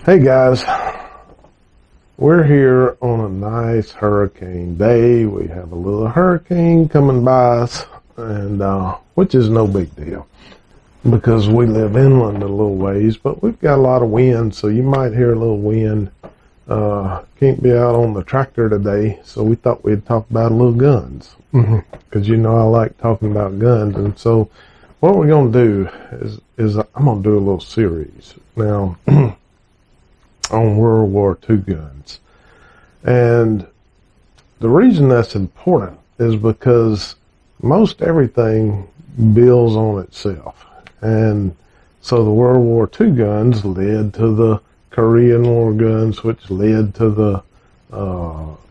Hey guys, we're here on a nice hurricane day. We have a little hurricane coming by us, and which is no big deal because we live inland a little ways, but we've got a lot of wind, so you might hear a little wind. Can't be out on the tractor today, so we thought we'd talk about little guns because you know I like talking about guns. And so what we're going to do is I'm going to do a little series now on World War II guns. And the reason that's important is because most everything builds on itself. And so the World War II guns led to the Korean War guns, which led to the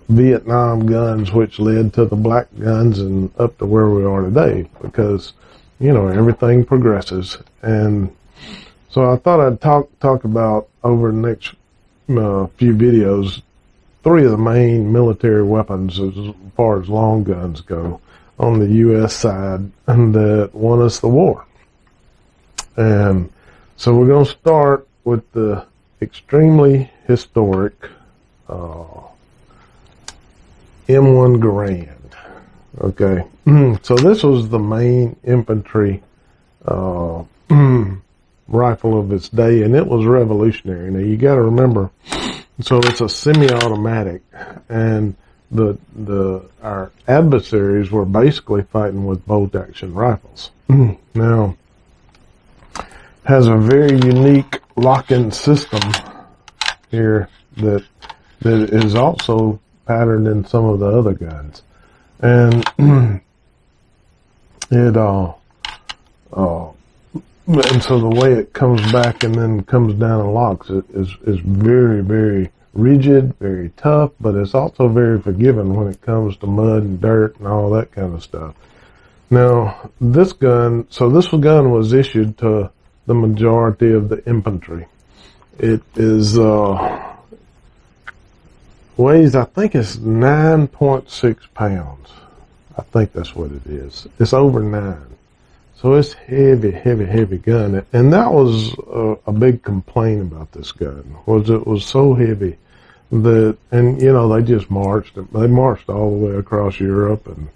Vietnam guns, which led to the black guns, and up to where we are today, because, you know, everything progresses. And so I thought I'd talk about, over the next few videos, three of the main military weapons as far as long guns go on the U.S. side that won us the war. And so we're going to start with the extremely historic M1 Garand. Okay, so this was the main infantry rifle of its day, and it was revolutionary. Now you got to remember, so it's a semi-automatic, and our adversaries were basically fighting with bolt-action rifles. Now, has a very unique lock-in system here that is also patterned in some of the other guns, and and so the way it comes back and then comes down and locks is very, very rigid, very tough, but it's also very forgiving when it comes to mud and dirt and all that kind of stuff. Now, this gun was issued to the majority of the infantry. It is weighs, I think it's 9.6 pounds. I think that's what it is. It's over 9. So it's heavy, heavy, heavy gun. And that was a big complaint about this gun, was it was so heavy that, and you know, they just marched. They marched all the way across Europe and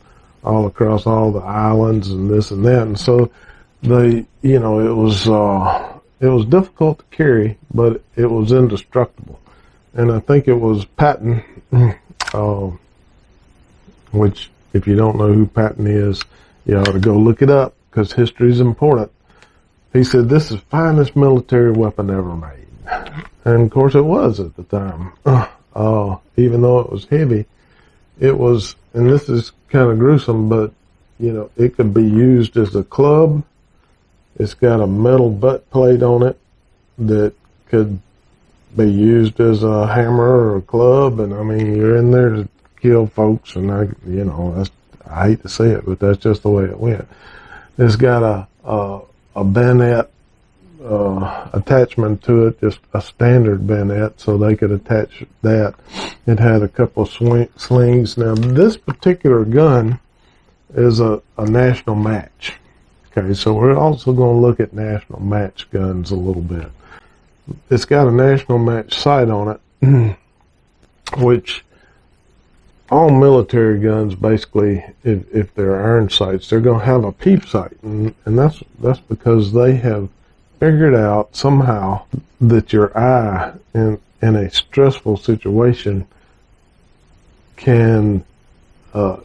all across all the islands and this and that. And so it was difficult to carry, but it was indestructible. And I think it was Patton, which, if you don't know who Patton is, you ought to go look it up, because history is important. He said, this is the finest military weapon ever made. And of course it was at the time. Even though it was heavy, it was, and this is kind of gruesome, but, you know, it could be used as a club. It's got a metal butt plate on it that could be used as a hammer or a club. And I mean, you're in there to kill folks, and I hate to say it, but that's just the way it went. It's got a bayonet attachment to it, just a standard bayonet, so they could attach that. It had a couple of slings. Now, this particular gun is a national match. Okay, so we're also going to look at national match guns a little bit. It's got a national match sight on it, which all military guns, basically, if they're iron sights, they're going to have a peep sight, and that's because they have figured out somehow that your eye in a stressful situation can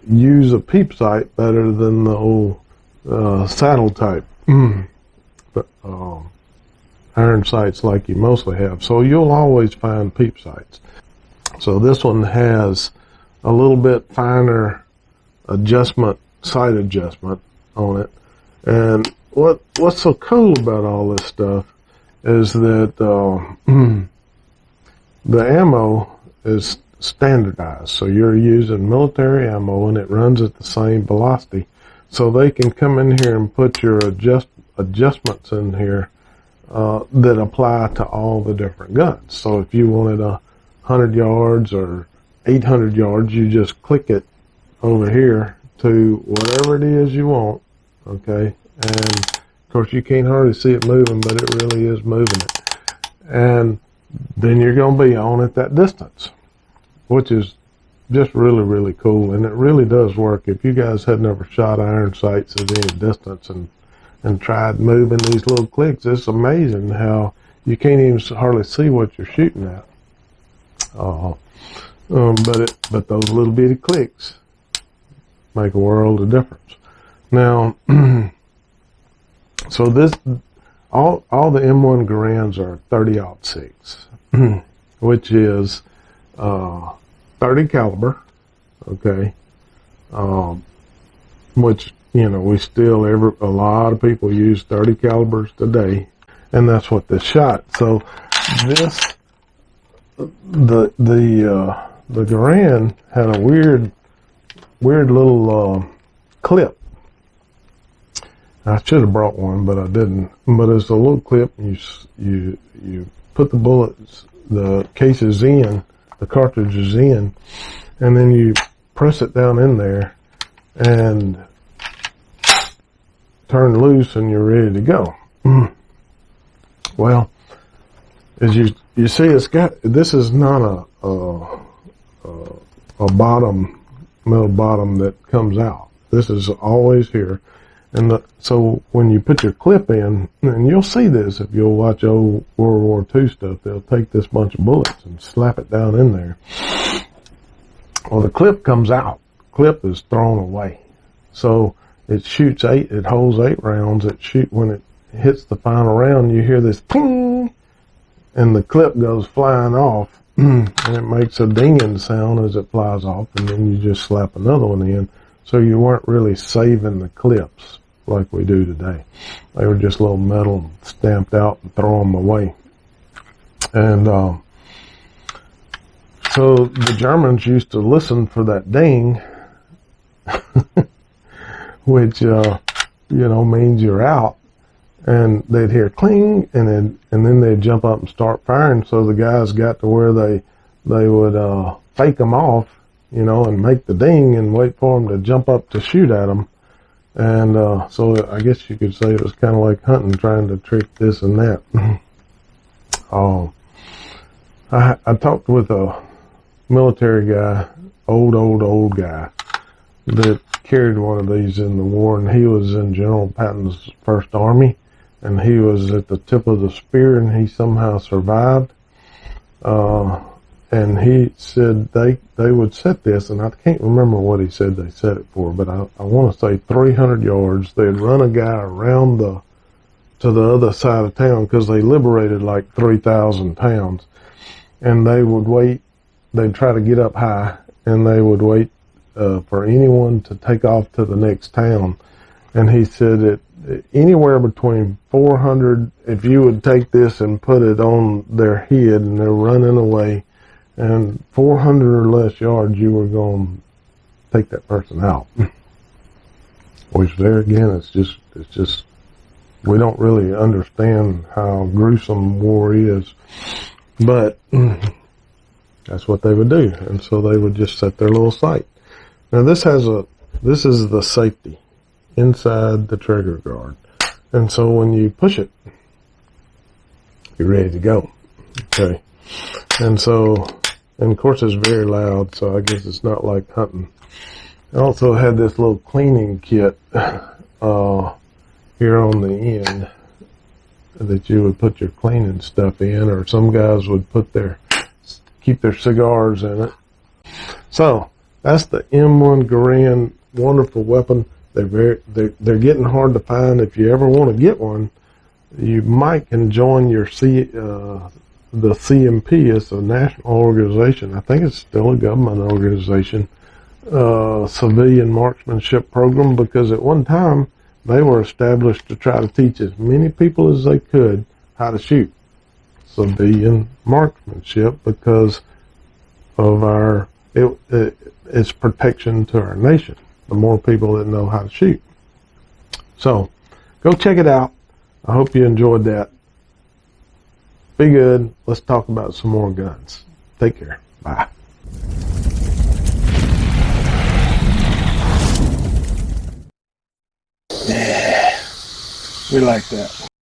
use a peep sight better than the old saddle type iron sights like you mostly have. So you'll always find peep sights. So this one has a little bit finer sight adjustment on it. And what's so cool about all this stuff is that the ammo is standardized. So you're using military ammo, and it runs at the same velocity. So they can come in here and put your adjustments in here that apply to all the different guns. So if you wanted 100 yards or 800 yards, you just click it over here to whatever it is you want, okay? And of course you can't hardly see it moving, but it really is moving it. And then you're going to be on at that distance, which is just really, really cool. And it really does work. If you guys had never shot iron sights at any distance and tried moving these little clicks, it's amazing how you can't even hardly see what you're shooting at. But those little bitty clicks make a world of difference. Now, so this, all the M1 Garands are 30-06, which is 30 caliber, okay, which, you know, we still, a lot of people use 30 calibers today, and that's what this shot. So this, the Garand had a weird little clip. I should have brought one, but I didn't. But it's a little clip. You put the bullets, the cases in, the cartridges in, and then you press it down in there and turn loose, and you're ready to go. Well, as you see, it's got, this is not a metal bottom that comes out. This is always here. And so when you put your clip in, and you'll see this if you'll watch old World War II stuff, they'll take this bunch of bullets and slap it down in there. Well, the clip comes out. The clip is thrown away. So it shoots it holds 8 rounds. When it hits the final round, you hear this ping, and the clip goes flying off, and it makes a dinging sound as it flies off, and then you just slap another one in. So you weren't really saving the clips like we do today. They were just little metal stamped out and throw them away. And so the Germans used to listen for that ding, which means you're out. And they'd hear cling, and then they'd jump up and start firing. So the guys got to where they would fake them off, and make the ding and wait for them to jump up to shoot at them. And so I guess you could say it was kind of like hunting, trying to trick this and that. I talked with a military guy, old guy, that carried one of these in the war, and he was in General Patton's First Army, and he was at the tip of the spear, and he somehow survived. And he said they would set this, and I can't remember what he said they set it for, but I want to say 300 yards. They'd run a guy around to the other side of town, because they liberated like 3,000 pounds. And they would wait. They'd try to get up high, and they would wait for anyone to take off to the next town. And he said that anywhere between 400, if you would take this and put it on their head and they're running away, and 400 or less yards, you were going to take that person out. Which there again, it's just, we don't really understand how gruesome war is, but that's what they would do. And so they would just set their little sight. Now this is the safety inside the trigger guard. And so when you push it, you're ready to go. Okay. And so, and of course it's very loud, so I guess it's not like hunting. I also had this little cleaning kit here on the end that you would put your cleaning stuff in, or some guys would keep their cigars in it. So that's the M1 Garand, wonderful weapon. They're getting hard to find. If you ever want to get one, you might can join the CMP. It's a national organization. I think it's still a government organization, civilian marksmanship program, because at one time they were established to try to teach as many people as they could how to shoot civilian marksmanship, because of its protection to our nation. The more people that know how to shoot. So go check it out. I hope you enjoyed that. Be good. Let's talk about some more guns. Take care. Bye. Yeah, we like that.